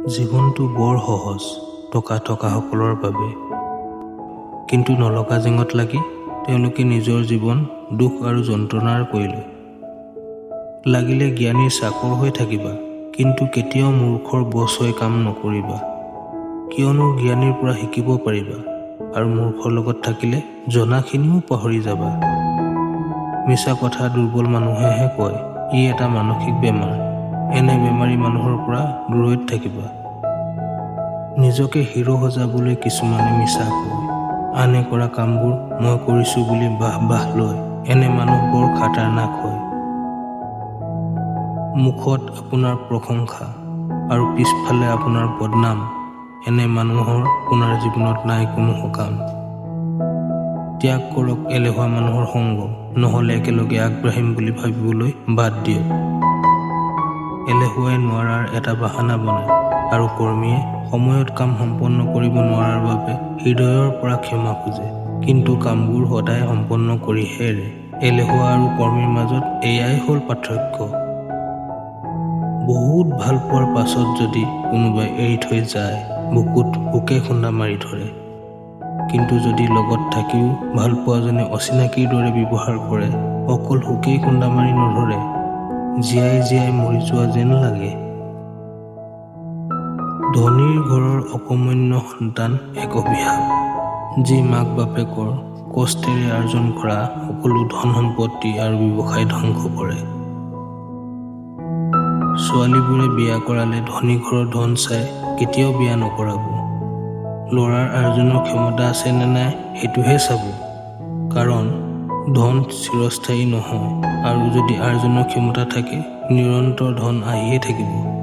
জীৱনটো বৰ সহজ টকা-থকাসকলৰ বাবে, কিন্তু নলগা জেঙত লাগি তেওঁলোকে নিজৰ জীৱন দুখ আৰু যন্ত্ৰণাৰ কৰিলে। লাগিলে জ্ঞানীৰ চাকৰ হৈ থাকিবা, কিন্তু কেতিয়াও মূৰ্খৰ বছ হৈ কাম নকৰিবা। কিয়নো জ্ঞানীৰ পৰা শিকিব পাৰিবা, আৰু মূৰ্খৰ লগত থাকিলে জনাখিনিও পাহৰি যাবা। মিছা কথা দুৰ্বল মানুহেহে কয়, ই এটা মানসিক বেমাৰ। এনে বেমাৰী মানুহৰ পৰা দূৰৈত থাকিবা। নিজকে হিৰো সজাবলৈ কিছুমানে মিছা কয়, আনে কৰা কামবোৰ মই কৰিছোঁ বুলি বাহ লয়। এনে মানুহ বৰ খাটাৰনাক হয়। মুখত আপোনাৰ প্ৰশংসা আৰু পিছফালে আপোনাৰ বদনাম। এনে মানুহৰ আপোনাৰ জীৱনত নাই কোনো সকাম। ত্যাগ কৰক এলেহুৱা মানুহৰ সংগ, নহ'লে একেলগে আগবাঢ়িম বুলি ভাবিবলৈ বাদ দিয়ক। এলেহুৱাই নোৱাৰাৰ এটা বাহানা বনায়, আৰু কৰ্মীয়ে সময়ত কাম সম্পন্ন কৰিব নোৱাৰাৰ বাবে হৃদয়ৰ পৰা ক্ষমা খোজে, কিন্তু কামবোৰ সদায় সম্পন্ন কৰিহে এৰে। এলেহুৱা আৰু কৰ্মীৰ মাজত এয়াই হ'ল পাৰ্থক্য। বহুত ভাল পোৱাৰ পাছত যদি কোনোবাই এৰি থৈ যায়, বুকুত হুকে খুন্দা মাৰি ধৰে। কিন্তু যদি লগত থাকিও ভাল পোৱাজনে অচিনাকিৰ দৰে ব্যৱহাৰ কৰে, অকল হুকেই খুন্দা মাৰি নধৰে, জীয়াই জীয়াই মৰি যোৱা যেন লাগে। ধনীৰ ঘৰৰ অকৰ্মণ্য সন্তান এক অভিশাপ, যি মাক বাপেকৰ কষ্টেৰে আৰ্জন কৰা সকলো ধন সম্পত্তি আৰু ব্যৱসায় ধ্বংস কৰে। ছোৱালীবোৰে বিয়া কৰালে ধনী ঘৰৰ ধন চাই কেতিয়াও বিয়া নকৰাব। ল'ৰাৰ আৰ্জনৰ ক্ষমতা আছে নে নাই সেইটোহে চাব, কাৰণ ধন চিৰস্থায়ী নহয়, আৰু যদি আৰ্জনৰ ক্ষমতা থাকে নিৰন্তৰ ধন আহিয়ে থাকিব।